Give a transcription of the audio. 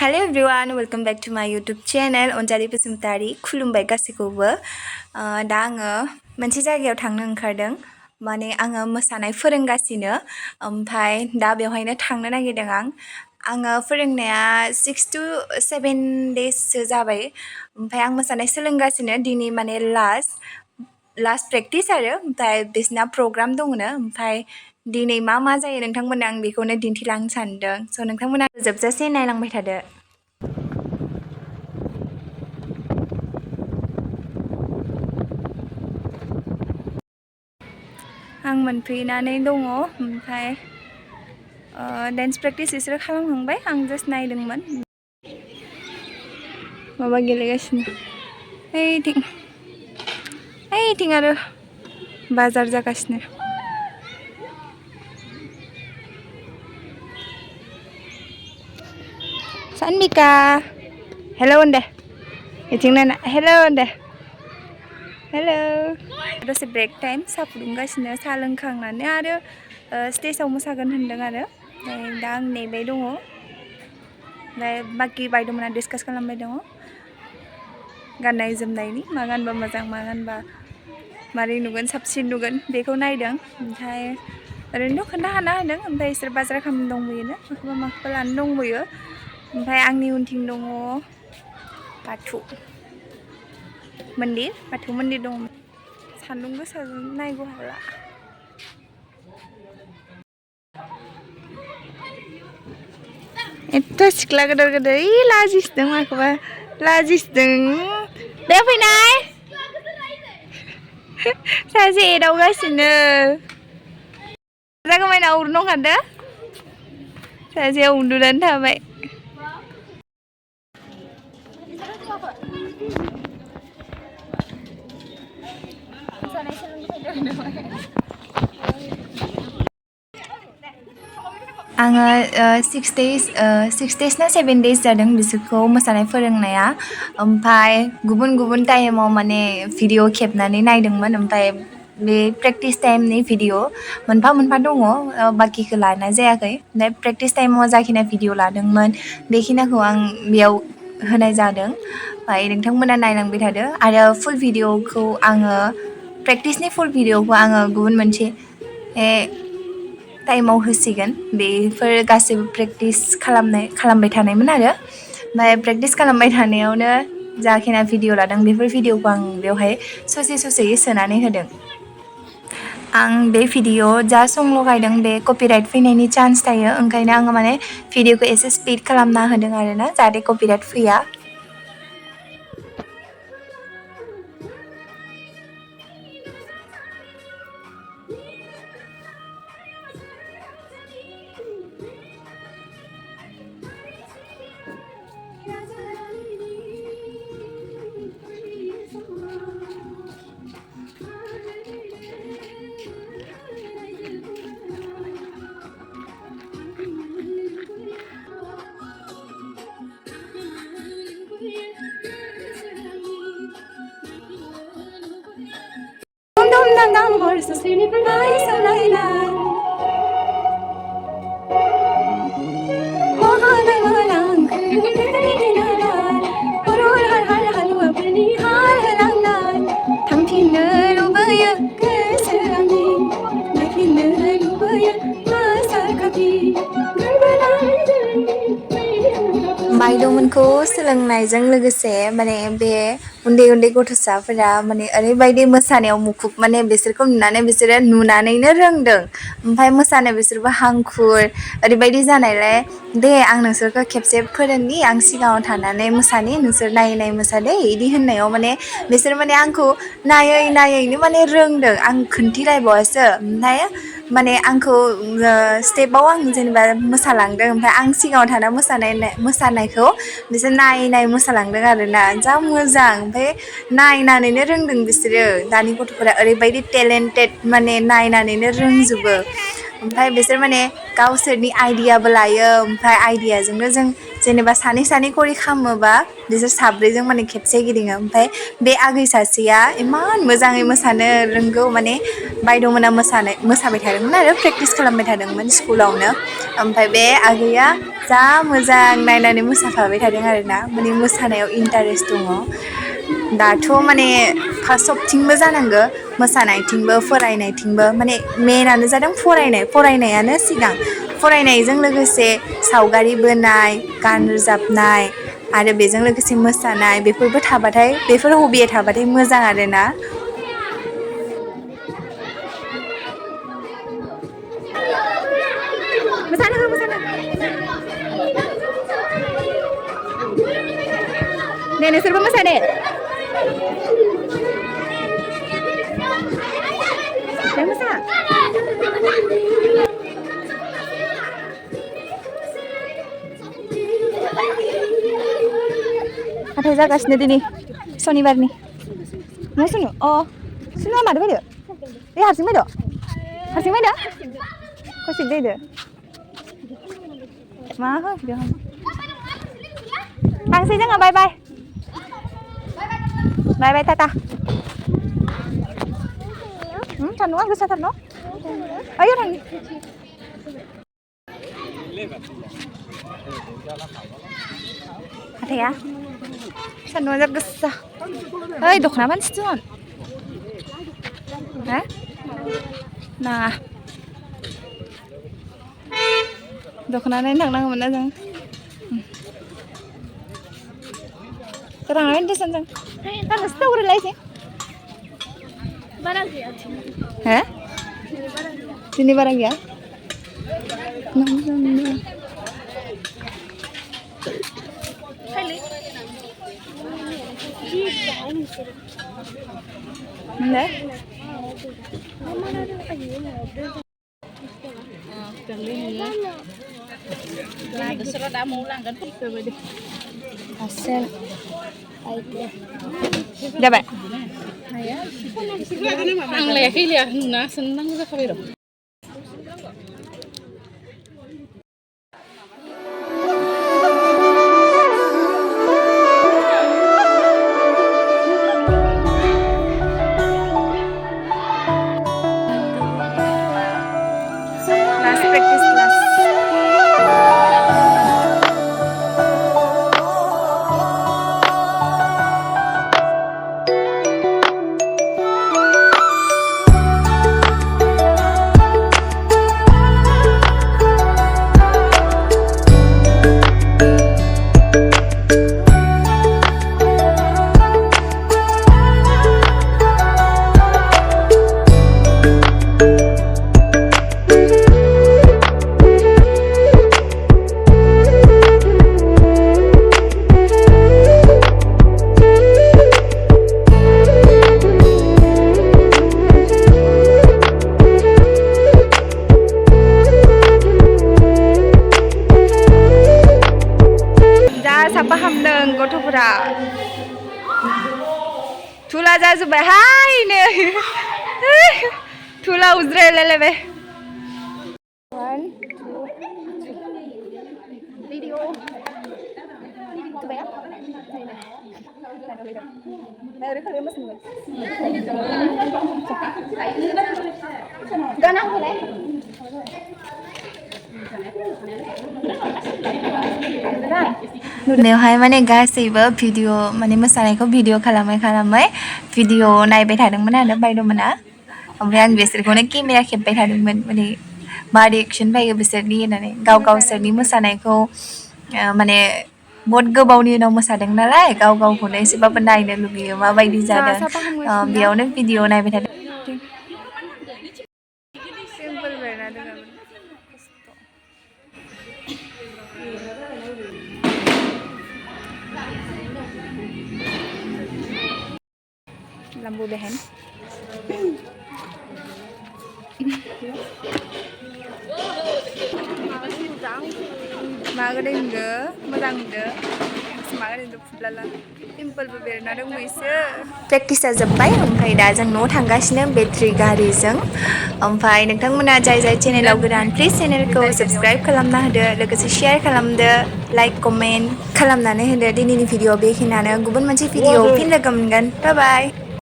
Hello everyone, welcome back to my YouTube channel. Anjali Basumatary खुलुमबाय गासैखौबो दा आङो मोनसे जायगायाव थांनो ओंखारदों माने आङो मोसानाय फोरोंगासिनो ओमफ्राय दा बेवहायनो थांनो नागिरदों आङो फोरोंनाया 6 to 7 days जाबाय ओमफ्राय आं मोसानाय सोलोंगासिनो दिनै माने लास्ट प्रेक्टिस आरो ओमफ्राय बिसना प्रग्राम दङनो ओमफ्राय दिनै मा जायो नोंथांमोननो आं बेखौनो दिन्थिलांनो सानदों स' नोंथांमोना जोबजासे नायलांबाय थादो आं मोनफैनानै दङ ओमफ्राय डान्स प्रेक्टिस बिसोरो खालामखांबाय आं जास्ट नायदोंमोन माबा गेलेगासिनो ओइथिं आरो बाजार जागासिनो सानबिका हेलौ होन दे इथिं नायना हेलौ होन दे हेलौ दसे ब्रेक टाइम साहा फुदुंगासिनो साहा लोंखांनानै आरो स्टेजाव मोसागोन होनदों आरो दा आं नेबाय दङ ओमफ्राय बाखि बायद'मोना डिसकास खालामबाय दङ गाननाय जोमनायनि मा गानबा मोजां मा गानबा मारै नुगोन साबसिन नुगोन बेखौ नायदों ओमफ्राय ओरैनोथ' खोन्थाखाना होदों ओमफ्राय बिसोर बाजार खालामनो दंबोयोनो माखौबा लानो दंबोयो ओमफ्राय आंनि उनथिं दङ बाथौ मन्दिर दङ सान्दुं गोसाजों नायगौ हाला एथ' सिख्ला गोदोर लाजिसोदों माखौबा लाजिसोदों दे फैनाय सासे एदावगासिनो जागोमायना उरनो ओंखारदो सासेया उन्दुनानै थाबाय आङो 6 days ना 7 days जादों बिसोरखौ मोसानाय फोरोंनाया ओमफ्राय गुबुन टाइमाव माने भिडिअ खेबनानै नायदोंमोन ओमफ्राय बे प्रेक्टिस टाइमनि भिडिअ मोनफा दङ बाखिखौ लानाय जायाखै ओमफ्राय प्रेक्टिस टाइमाव जाखिनि भिडिअ लादोंमोन बेखिनिखौ आं बेयाव होनाय जादों ओमफ्राय नोंथांमोना नायलांबाय थादो आरो फुल भिडिअखौ आङो प्रेक्टिसनि फुल भिडिअखौ आङो गुबुन मोनसे टाइमाव होसिगोन बेफोर गासैबो प्रेक्टिस खालामबाय थानायमोन आरो ओमफ्राय प्रेक्टिस खालामबाय थानायावनो जाखिनि भिडिअ लादों बेफोर भिडिअखौ आं बेवहाय ससे सोनानै होदों आं बे भिडिअ जा सं लगायदों बे कपिराइट फैनायनि चान्स थायो ओंखायनो आङो माने भिडिअखौ एसे स्पिड खालामना होदों आरोना जाहाथे कपिराइट फैया बायद'मोनखौ सोलोंनायजों लोगोसे माने बे उन्दै गथ'साफोरा माने ओरैबायदि मोसानायाव मुखुब माने बिसोरखौ नुनानैनो रोंदों ओमफ्राय मोसानो बिसोरबो हांखुर ओरैबायदि जानायलाय दे आं नोंसोरखौ खेबसे फोरोंनि आं सिगाङाव थानानै मोसानि नोंसोर नायै मोसादे इदि होननायाव माने बिसोर माने आंखौ नायैनो माने रोंदों आं खोन्थिलायबावासो ओमफ्राय माने आंखौ स्टेपाव आं जेनेबा मोसालांदों ओमफ्राय आं सिगाङाव थाना मोसानायखौ बिसोर नायै मोसालांदों आरोना जा मोजां ओमफ्राय नायनानैनो रोंदों बिसोरो दानि गथ'फोरा ओरैबायदि टेलेन्टेड माने नायनानैनो रोंजोबो ओमफ्राय बिसोर माने गावसोरनि आइडियाबो लायो ओमफ्राय आइडियाजोंनो जेनेबा सानै खरि खालामोबा बिसोर साब्रैजों माने खेबसे गिदिङो ओमफ्राय बे आगै सासेया इमान मोजाङै मोसानो रोंगौ माने बायद'मोना मोसाबाय थादोंमोन आरो प्रेक्टिस खालामबाय थादोंमोन स्कुलावनो ओमफ्राय बे आगैया जा मोजां नायनानै मोसाफाबाय थादों आरोना माने मोसानायाव इन्टारेस्ट दङ दाथ' माने सबथिंबो जानांगौ मोसानायथिंबो फरायनायथिंबो माने मेनानो जादों फरायनायानो सिगां फरायनायजों लोगोसे सावगारि बोनाय गान रोजाबनाय आरो बेजों लोगोसे मोसानाय बेफोरबो थाबाथाय बेफोर हबिया थाबाथाय मोजां आरोना दे नोंसोरबो मोसा दे मोसा हाथाय जागासिनो दिनै सनिबारनि मा सुनु सुनुआ मादो फैदो हारसिं फैदो कसिक दैदो मा होफैदो थांसै जोङो बाय बाय टाटा सान्दुङा गोसाथार न' आयौ थांनि हाथाया सान्दुङा जा गोसा ओइ दख'ना मानसिथोन हा नाङा दख'ना नायनो थांनांगौमोन ना जों थांनांगोन दे सानजों थांनोसै दावरायलायसै हा दिनै बारा गैया जाबाय आं लायाखै नुना सोंनांगौ जाखाबाय र' गथ'फोरा थुला जाजोब्बाय हायनो थुला उज्रायलायलायबाय बेवहाय माने गासैबो भिडिअ माने मोसानायखौ भिडिअ खालामै भिडिअ नायबाय थादोंमोन आरो बायद'मोना ओमफ्राय आं बिसोरखौनो केमेरा खेबबाय थादोंमोन माने मा रिएक्सन फैयो बिसोरनि होननानै गावसोरनि मोसानायखौ माने बहुत गोबावनि उनाव मोसादों नालाय गावखौनो एसेबाबो नायनो लुगैयो माबायदि जादों बेयावनो भिडिअ नायबाय थादों lampu behen मा गोदै होनदो मोजां होनदो प्रेक्टिसा जोब्बाय ओमफ्राय दा जों न'आव थांगासिनो बेटारि गारिजों ओमफ्राय नोंथांमोना जाय जाय चेनेलाव गोदान प्लिज चेनेलखौ साबस्क्राइब खालामना होदो लोगोसे शेयार खालामदो लाइक कमेन्ट खालामनानै होदो दिनैनि भिडिअ बेखिनियानो गुबुन मोनसे भिडिअ फिन लोगो मोनगोन बाय बाय